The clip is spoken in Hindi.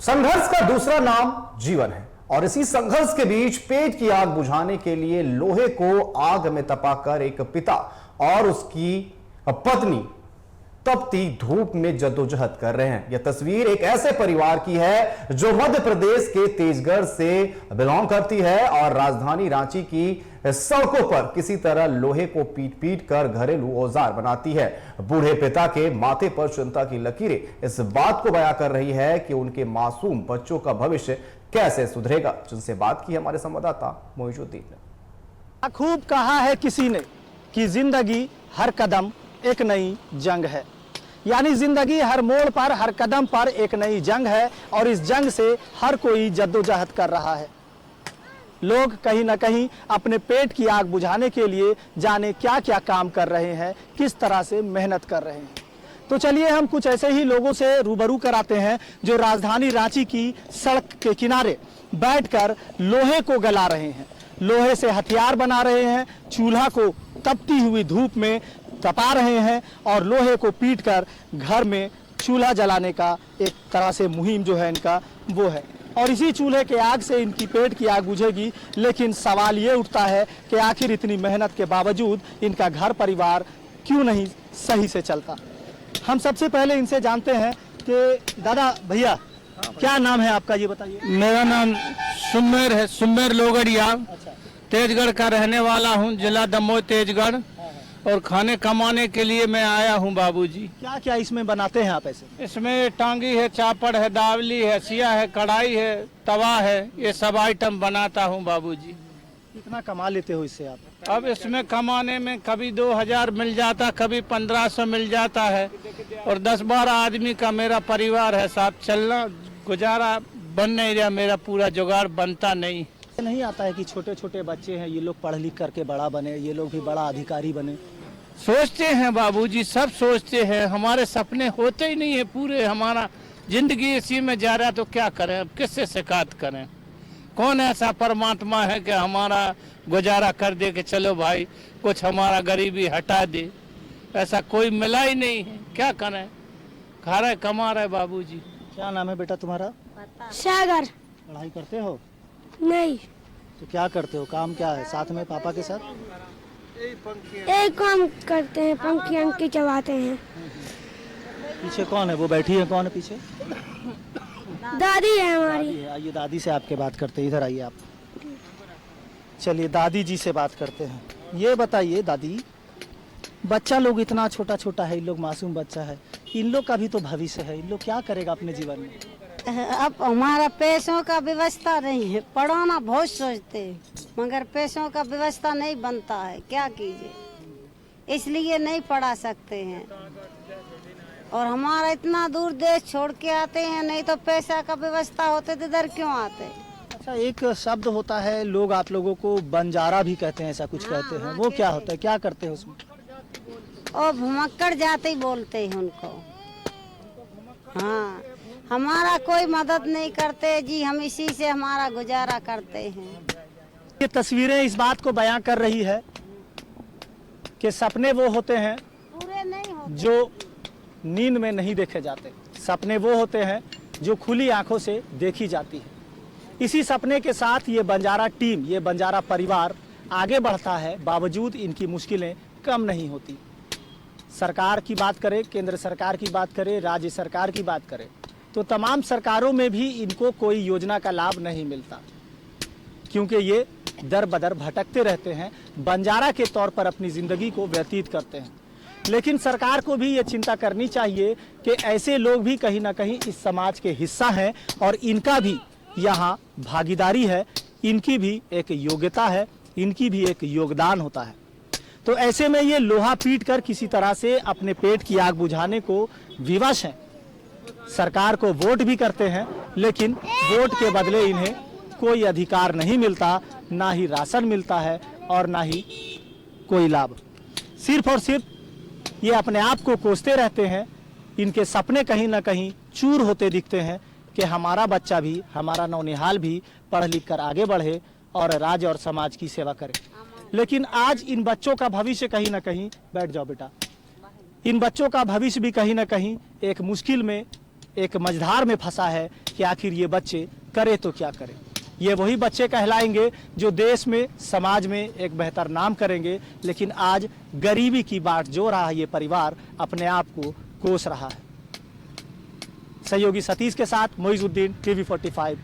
संघर्ष का दूसरा नाम जीवन है और इसी संघर्ष के बीच पेट की आग बुझाने के लिए लोहे को आग में तपाकर एक पिता और उसकी पत्नी तपती धूप में जद्दोजहद कर रहे हैं। यह तस्वीर एक ऐसे परिवार की है जो मध्य प्रदेश के तेजगढ़ से बिलोंग करती है और राजधानी रांची की सड़कों पर किसी तरह लोहे को पीट पीट कर घरेलू औजार बनाती है। बूढ़े पिता के माथे पर चिंता की लकीरें इस बात को बयां कर रही है कि उनके मासूम बच्चों का भविष्य कैसे सुधरेगा। जिनसे बात की हमारे संवाददाता मोइजुद्दीन ने। खूब कहा है किसी ने कि जिंदगी हर कदम एक नई जंग है, यानी जिंदगी हर मोड़ पर हर कदम पर एक नई जंग है और इस जंग से हर कोई जद्दोजहद कर रहा है। लोग कहीं ना कहीं अपने पेट की आग बुझाने के लिए जाने क्या क्या काम कर रहे हैं, किस तरह से मेहनत कर रहे हैं। तो चलिए हम कुछ ऐसे ही लोगों से रूबरू कराते हैं जो राजधानी रांची की सड़क के किनारे बैठकर लोहे को गला रहे हैं, लोहे से हथियार बना रहे हैं, चूल्हा को तपती हुई धूप में तपा रहे हैं और लोहे को पीटकर घर में चूल्हा जलाने का एक तरह से मुहिम जो है इनका वो है। और इसी चूल्हे के आग से इनकी पेट की आग बुझेगी। लेकिन सवाल ये उठता है कि आखिर इतनी मेहनत के बावजूद इनका घर परिवार क्यों नहीं सही से चलता। हम सबसे पहले इनसे जानते हैं कि दादा भैया क्या नाम है आपका, ये बताइए। मेरा नाम सुमेर है, सुमेर लोगड़िया। तेजगढ़ का रहने वाला हूँ, जिला दमोह तेजगढ़। और खाने कमाने के लिए मैं आया हूँ बाबूजी। क्या क्या इसमें बनाते हैं आप ऐसे? इसमें टांगी है, चापड़ है, दावली है, सिया है, कढ़ाई है, तवा है, ये सब आइटम बनाता हूँ बाबूजी। कितना कमा लेते हो इससे आप? अब इसमें कमाने में कभी 2000 मिल जाता, कभी 1500 मिल जाता है और 10-12 आदमी का मेरा परिवार है साहब। चलना गुजारा बन नहीं रहा, मेरा पूरा जुगाड़ बनता नहीं आता है कि छोटे छोटे बच्चे हैं, ये लोग पढ़ लिख करके बड़ा बने, ये लोग भी बड़ा अधिकारी बने। सोचते हैं बाबूजी, सब सोचते हैं, हमारे सपने होते ही नहीं है पूरे। हमारा जिंदगी इसी में जा रहा है तो क्या करें, अब किससे शिकायत करें। कौन ऐसा परमात्मा है कि हमारा गुजारा कर दे कि चलो भाई कुछ हमारा गरीबी हटा दे। ऐसा कोई मिला ही नहीं है, क्या करें, खा रहे कमा रहे बाबूजी। क्या नाम है बेटा तुम्हारा? सागर। पढ़ाई करते हो? नहीं। तो क्या करते हो, काम क्या है साथ में पापा के साथ? एक काम करते हैं, पंखी अंकी चबाते हैं। पीछे कौन है, वो बैठी है, कौन है पीछे? दादी है हमारी। दादी है। आइए दादी से आपके बात करते हैं, इधर आइए आप। चलिए दादी जी से बात करते हैं। ये बताइए दादी, बच्चा लोग इतना छोटा छोटा है, इन लोग मासूम बच्चा है, इन लोग का भी तो भविष्य है, इन लोग क्या करेगा अपने जीवन में? अब हमारा पैसों का व्यवस्था नहीं है, पढ़ाना बहुत सोचते हैं मगर पैसों का व्यवस्था नहीं बनता है, क्या कीजिए, इसलिए नहीं पढ़ा सकते हैं। और हमारा इतना दूर देश छोड़ के आते हैं, नहीं तो पैसा का व्यवस्था होते तो इधर क्यों आते। अच्छा, एक शब्द होता है, लोग आप लोगों को बंजारा भी कहते हैं, ऐसा कुछ कहते हैं, वो क्या होता है, क्या करते हैं उसमें? और भुमक्कड़ जाते ही बोलते हैं उनको। हाँ, हमारा कोई मदद नहीं करते जी, हम इसी से हमारा गुजारा करते हैं। ये तस्वीरें इस बात को बयां कर रही है कि सपने वो होते हैं पूरे नहीं होते, जो नींद में नहीं देखे जाते, सपने वो होते हैं जो खुली आंखों से देखी जाती है। इसी सपने के साथ ये बंजारा टीम, ये बंजारा परिवार आगे बढ़ता है, बावजूद इनकी मुश्किलें कम नहीं होती। सरकार की बात करें, केंद्र सरकार की बात करें, राज्य सरकार की बात करें, तो तमाम सरकारों में भी इनको कोई योजना का लाभ नहीं मिलता, क्योंकि ये दर बदर भटकते रहते हैं, बंजारा के तौर पर अपनी ज़िंदगी को व्यतीत करते हैं। लेकिन सरकार को भी ये चिंता करनी चाहिए कि ऐसे लोग भी कहीं ना कहीं इस समाज के हिस्सा हैं और इनका भी यहाँ भागीदारी है, इनकी भी एक योग्यता है, इनकी भी एक योगदान होता है। तो ऐसे में ये लोहा पीट कर किसी तरह से अपने पेट की आग बुझाने को विवश हैं। सरकार को वोट भी करते हैं, लेकिन वोट के बदले इन्हें कोई अधिकार नहीं मिलता, ना ही राशन मिलता है और ना ही कोई लाभ। सिर्फ और सिर्फ ये अपने आप को कोसते रहते हैं। इनके सपने कहीं ना कहीं चूर होते दिखते हैं कि हमारा बच्चा भी, हमारा नौनिहाल भी पढ़ लिख कर आगे बढ़े और राज्य और समाज की सेवा करे। लेकिन आज इन बच्चों का भविष्य कहीं ना कहीं, बैठ जाओ बेटा, इन बच्चों का भविष्य भी कहीं ना कहीं एक मुश्किल में, एक मझधार में फंसा है कि आखिर ये बच्चे करे तो क्या करें। ये वही बच्चे कहलाएंगे जो देश में, समाज में एक बेहतर नाम करेंगे, लेकिन आज गरीबी की बाट जो रहा ये परिवार अपने आप को कोस रहा है। सहयोगी सतीश के साथ मोइजुद्दीन, TV45।